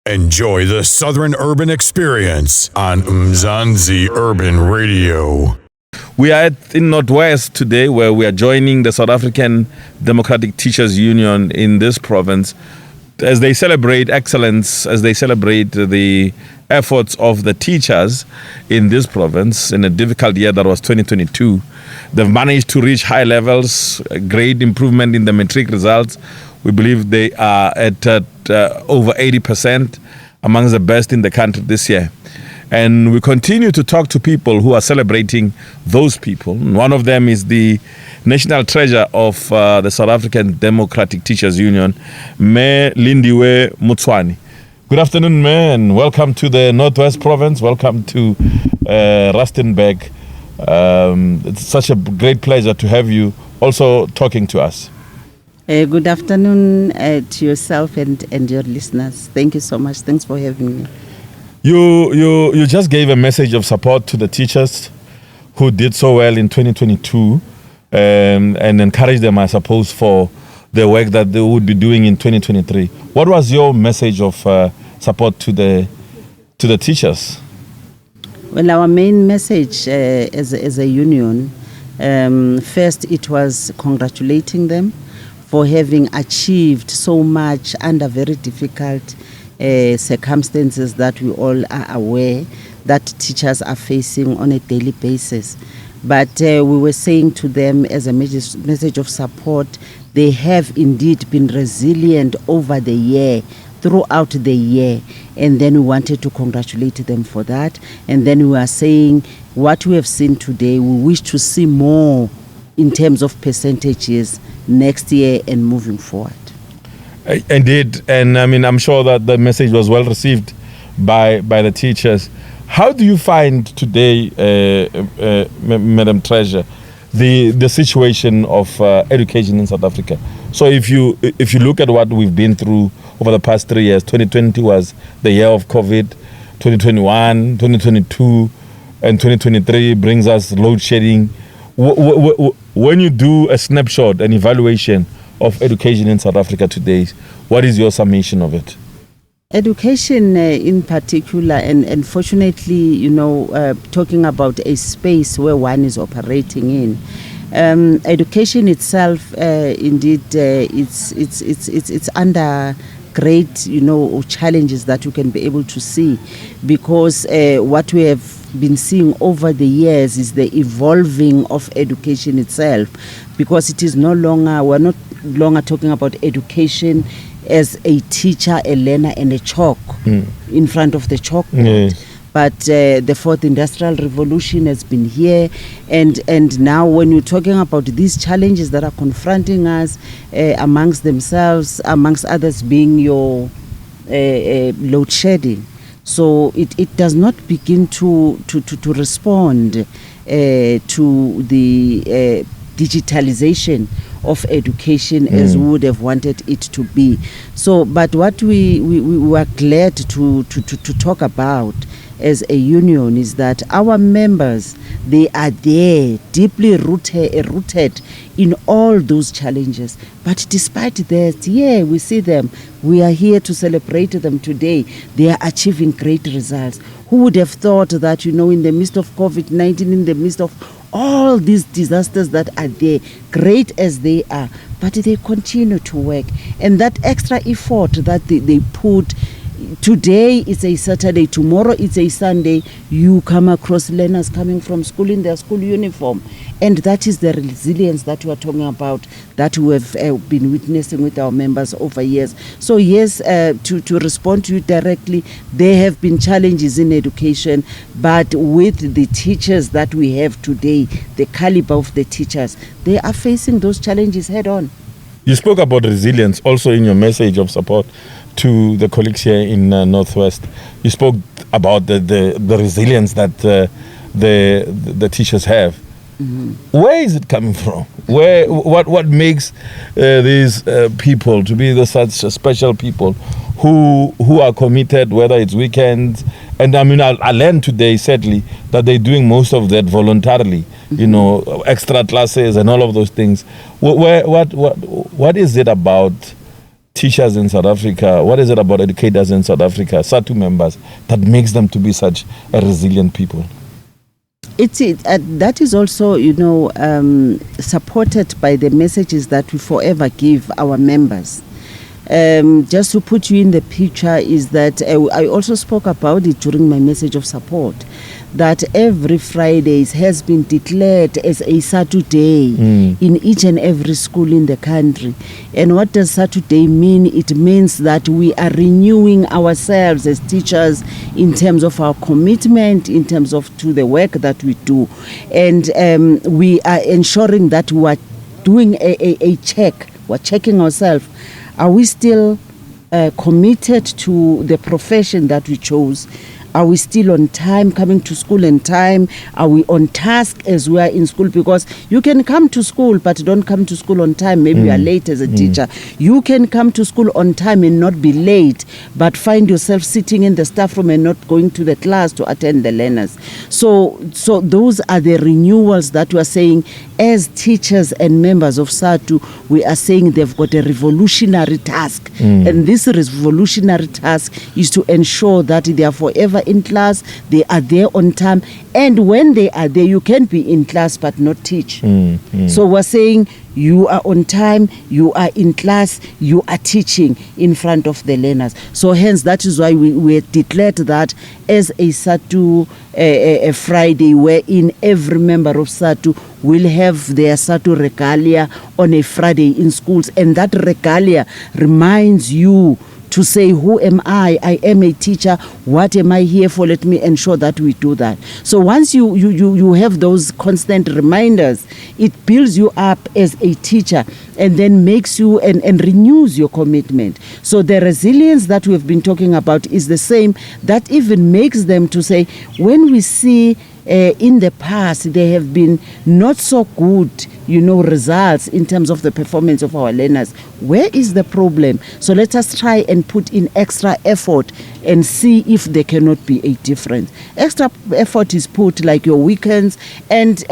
Enjoy the Southern Urban Experience on Mzansi Urban Radio. We are in Northwest today, where we are joining the South African Democratic Teachers Union in this province as they celebrate excellence, as they celebrate the efforts of the teachers in this province in a difficult year that was 2022. They've managed to reach high levels, a great improvement in the matric results. We believe they are at over 80%, amongst the best in the country this year. And we continue to talk to people who are celebrating those people. One of them is the National Treasurer of the South African Democratic Teachers Union, Mayor Lindiwe Motshwane. Good afternoon, Mayor, and welcome to the Northwest Province. Welcome to Rustenburg. It's such a great pleasure to have you also talking to us. Good afternoon to yourself and your listeners. Thank you so much. Thanks for having me. You just gave a message of support to the teachers who did so well in 2022 and encouraged them, I suppose, for the work that they would be doing in 2023. What was your message of support to the teachers? Well, our main message as a union, first it was congratulating them for having achieved so much under very difficult circumstances that we all are aware that teachers are facing on a daily basis. But we were saying to them as a message of support, they have indeed been resilient over the year, throughout the year, and then we wanted to congratulate them for that. And then we are saying what we have seen today, we wish to see more in terms of percentages next year and moving forward. Indeed, and I mean, I'm sure that the message was well received by the teachers. How do you find today, Madam Treasurer, the situation of education in South Africa? So if you look at what we've been through over the past 3 years, 2020 was the year of COVID, 2021, 2022, and 2023 brings us load shedding. When you do a snapshot, an evaluation of education in South Africa today, what is your summation of it? Education in particular, and fortunately, talking about a space where one is operating in, education itself, indeed, it's under great, challenges that you can be able to see, because what we have been seeing over the years is the evolving of education itself, because it is we're not longer talking about education as a teacher, a learner, and a chalk in front of the chalkboard. Yes. But the fourth industrial revolution has been here, and now when you're talking about these challenges that are confronting us amongst themselves, amongst others being your load shedding, so it does not begin to respond to the digitalization of education as we would have wanted it to be. So, but what we were glad to talk about as a union is that our members, they are there, deeply rooted in all those challenges. But despite that, we see them. We are here to celebrate them today. They are achieving great results. Who would have thought that, in the midst of COVID-19, in the midst of all these disasters that are there, great as they are, but they continue to work. And that extra effort that they put, today it's a Saturday, tomorrow it's a Sunday, you come across learners coming from school in their school uniform. And that is the resilience that we are talking about, that we have been witnessing with our members over years. So yes, to respond to you directly, there have been challenges in education, but with the teachers that we have today, the caliber of the teachers, they are facing those challenges head on. You spoke about resilience also in your message of support to the colleagues here in Northwest. You spoke about the resilience that the teachers have. Mm-hmm. Where is it coming from? What makes these people to be such special people who are committed, whether it's weekends? And I mean, I learned today, sadly, that they're doing most of that voluntarily. Mm-hmm. Extra classes and all of those things. What is it about teachers in South Africa? What is it about educators in South Africa, SADTU members, that makes them to be such a resilient people? That is also, supported by the messages that we forever give our members. Just to put you in the picture is that I also spoke about it during my message of support, that every Friday has been declared as a SADTU day in each and every school in the country. And what does SADTU day mean? It means that we are renewing ourselves as teachers in terms of our commitment, in terms of to the work that we do. And we are ensuring that we are doing a check. We're checking ourselves. Are we still committed to the profession that we chose? Are we still on time, coming to school on time? Are we on task as we are in school? Because you can come to school, but don't come to school on time. Maybe you are late as a teacher. You can come to school on time and not be late, but find yourself sitting in the staff room and not going to the class to attend the learners. So those are the renewals that we are saying as teachers and members of SADTU. We are saying they've got a revolutionary task. And this revolutionary task is to ensure that they are forever in class, they are there on time, and when they are there, you can be in class but not teach. So we're saying you are on time, you are in class, you are teaching in front of the learners. So hence that is why we declared that as a SADTU a Friday, wherein every member of SADTU will have their SADTU regalia on a Friday in schools, and that regalia reminds you to say, who am I? I am a teacher. What am I here for? Let me ensure that we do that. So once you have those constant reminders, it builds you up as a teacher and then makes you and renews your commitment. So the resilience that we've been talking about is the same. That even makes them to say, when we see in the past there have been not so good results in terms of the performance of our learners, where is the problem? So let us try and put in extra effort and see if there cannot be a difference. Extra effort is put, like your weekends, and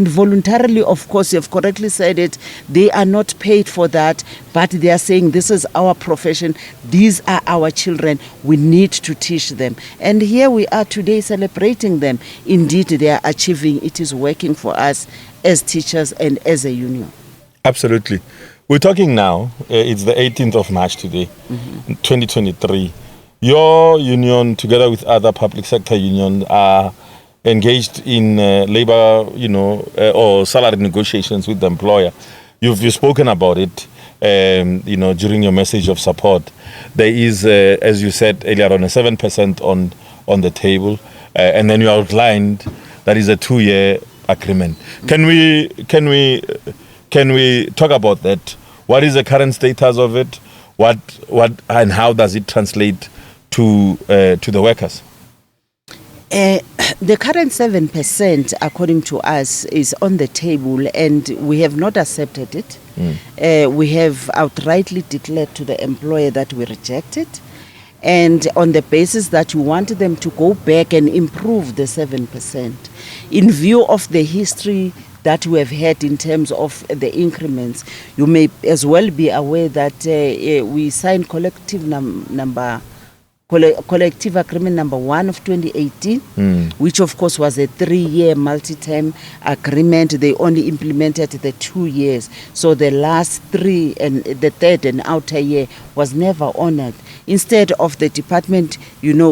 voluntarily, of course, you've correctly said it, they are not paid for that, but they are saying this is our profession, these are our children, we need to teach them. And here we are today celebrating them. Indeed, they are achieving, it is working for us as teachers and as a union. Absolutely. We're talking now, it's the 18th of March today, 2023. Your union, together with other public sector unions, are engaged in labor, or salary negotiations with the employer. You've spoken about it, during your message of support. There is, as you said earlier on, a 7% on the table, and then you outlined that is a 2-year agreement. Can we talk about that? What is the current status of it? What and how does it translate to the workers? The current 7%, according to us, is on the table, and we have not accepted it. We have outrightly declared to the employer that we reject it, and on the basis that we want them to go back and improve the 7%. In view of the history that we have had in terms of the increments, you may as well be aware that we signed collective agreement number 1 of 2018, which of course was a 3-year multi-term agreement. They only implemented the 2 years. So the last 3 and the third and outer year was never honored. Instead of the department,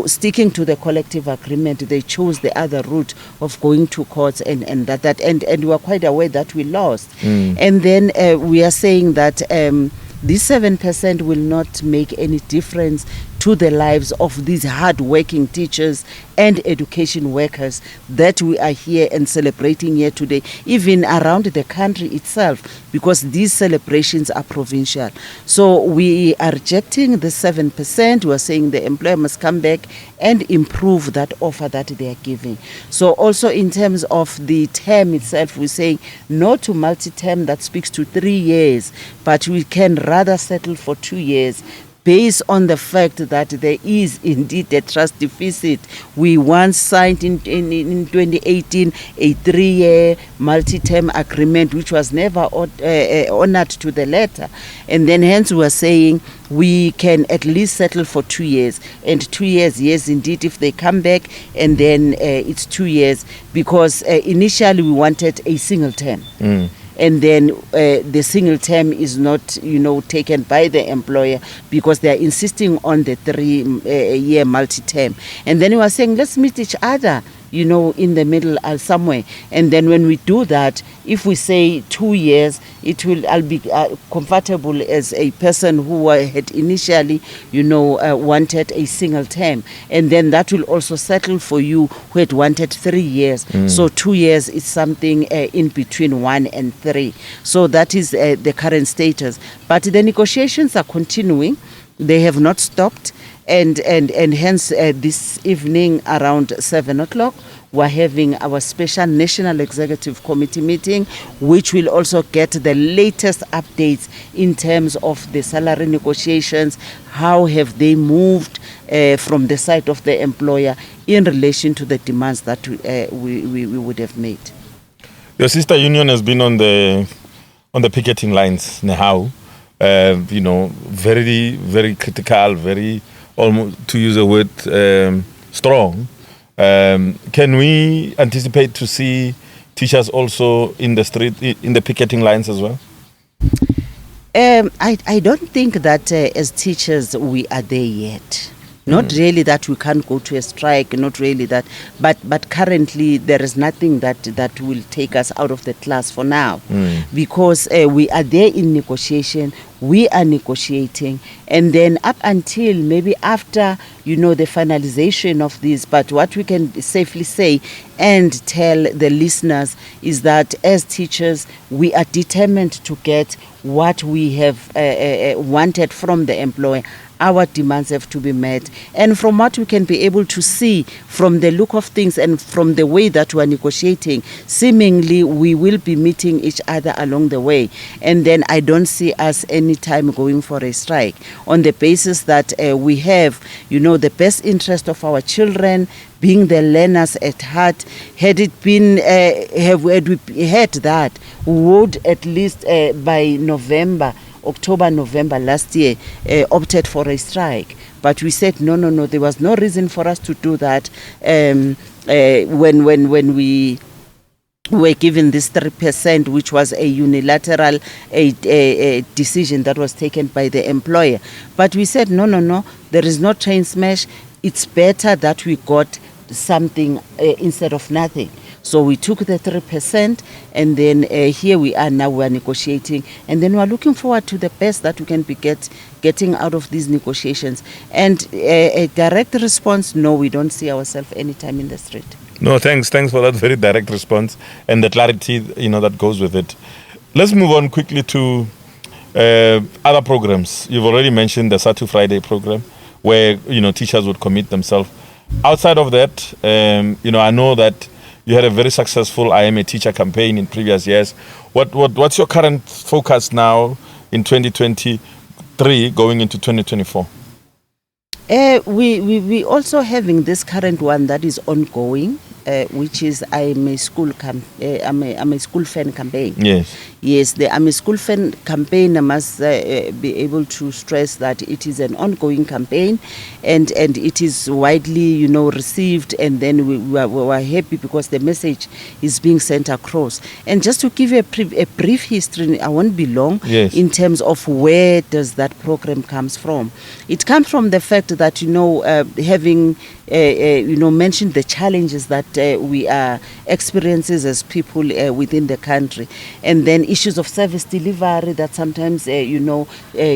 sticking to the collective agreement, they chose the other route of going to courts and we were quite aware that we lost. And then we are saying that this 7% will not make any difference to the lives of these hard-working teachers and education workers that we are here and celebrating here today, even around the country itself, because these celebrations are provincial. So we are rejecting the 7%. We are saying the employer must come back and improve that offer that they are giving. So also in terms of the term itself, we're saying no to multi-term that speaks to 3 years, but we can rather settle for 2 years, based on the fact that there is indeed a trust deficit. We once signed in 2018 a 3-year multi-term agreement which was never honored to the letter, and then hence we are saying we can at least settle for 2 years, and 2 years, yes indeed, if they come back, and then it's 2 years, because initially we wanted a single term. And then the single term is not, taken by the employer because they are insisting on the 3-year multi-term. And then we are saying, let's meet each other, in the middle somewhere. And then when we do that, if we say 2 years, I'll be comfortable as a person who had initially, wanted a single term. And then that will also settle for you who had wanted 3 years. So 2 years is something in between 1 and 3. So that is the current status. But the negotiations are continuing. They have not stopped. And hence this evening around 7 o'clock, we're having our special National Executive Committee meeting, which will also get the latest updates in terms of the salary negotiations. How have they moved from the side of the employer in relation to the demands that we would have made. Your sister union has been on the picketing lines now. Very, very critical, very, almost to use a word, strong. Can we anticipate to see teachers also in the street, in the picketing lines as well? I don't think that as teachers we are there yet. Not really that we can't go to a strike, not really that, but currently there is nothing that will take us out of the class for now, because we are there in negotiation, we are negotiating, and then up until maybe after, the finalization of this. But what we can safely say and tell the listeners is that as teachers, we are determined to get what we have wanted from the employer. Our demands have to be met. And from what we can be able to see from the look of things and from the way that we are negotiating, seemingly we will be meeting each other along the way. And then I don't see us any time going for a strike on the basis that we have, the best interest of our children being the learners at heart. Had it been, had we had that, we would at least by October, November last year, opted for a strike. But we said, no, there was no reason for us to do that when we were given this 3%, which was a unilateral a decision that was taken by the employer. But we said, no, there is no train smash. It's better that we got something instead of nothing. So we took the 3%, and then here we are now, we're negotiating, and then we're looking forward to the best that we can be getting out of these negotiations. And a direct response, no, we don't see ourselves anytime in the street. No, thanks for that very direct response and the clarity, that goes with it. Let's move on quickly to other programs. You've already mentioned the SADTU Friday program, where, teachers would commit themselves. Outside of that, I know that you had a very successful I Am a Teacher campaign in previous years. What's your current focus now in 2023 going into 2024? We also having this current one that is ongoing, which is I'm a school fan campaign. Yes, the I'm a school fan campaign. I must be able to stress that it is an ongoing campaign, and it is widely received, and then we are happy because the message is being sent across. And just to give you a brief history, I won't be long. In terms of where does that program comes from. It comes from the fact that having mentioned the challenges that we are experiencing as people within the country, and then issues of service delivery that sometimes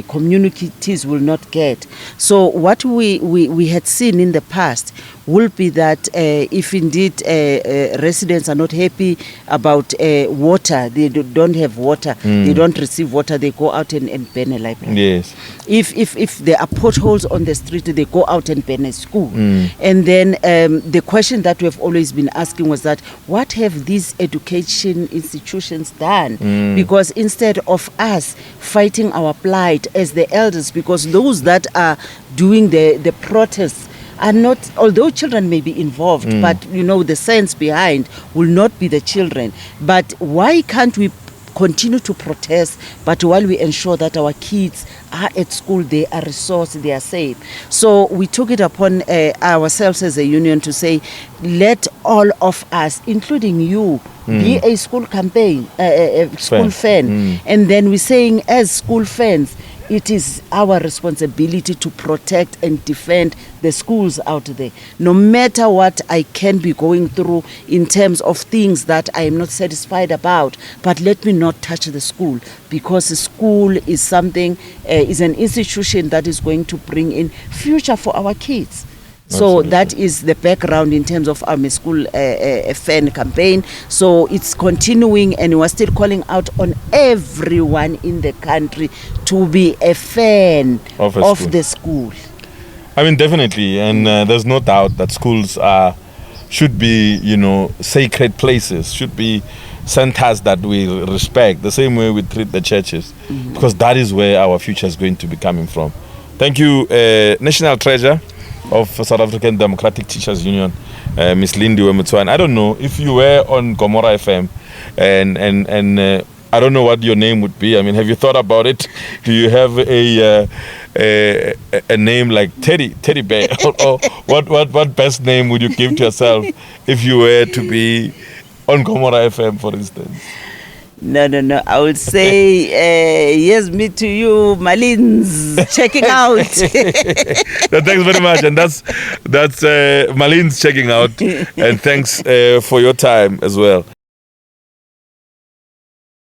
communities will not get. So what we had seen in the past, will be that if indeed residents are not happy about water, they don't have water, they don't receive water, they go out and burn a library. Yes. If there are potholes on the street, they go out and burn a school. And then the question that we have always been asking was that, what have these education institutions done? Because instead of us fighting our plight as the elders, because those that are doing the protests are not, although children may be involved, but you know, the sense behind will not be the children. But why can't we continue to protest, but while we ensure that our kids are at school, they are resourced, they are safe? So we took it upon ourselves as a union to say, let all of us, including you, be a school campaign, a school fan. And then we're saying, as school fans, it is our responsibility to protect and defend the schools out there. No matter what I can be going through in terms of things that I am not satisfied about, but let me not touch the school, because the school is something, is an institution that is going to bring in future for our kids. So Absolutely. that is the background in terms of our school fan campaign. So it's continuing, and we're still calling out on everyone in the country to be a fan of the school. I mean, definitely, and there's no doubt that schools should be, you know, sacred places, should be centers that we respect, the same way we treat the churches, because that is where our future is going to be coming from. Thank you, National Treasurer of South African Democratic Teachers Union, Ms. Lindiwe Motshwane. I don't know if you were on Gomora FM, and I don't know what your name would be. I mean, have you thought about it? Do you have a name like Teddy Bear, or what best name would you give to yourself if you were to be on Gomora FM, for instance? No. I would say, yes, me to you, Malins, checking out. Thanks very much. And that's Malins checking out. And thanks for your time as well.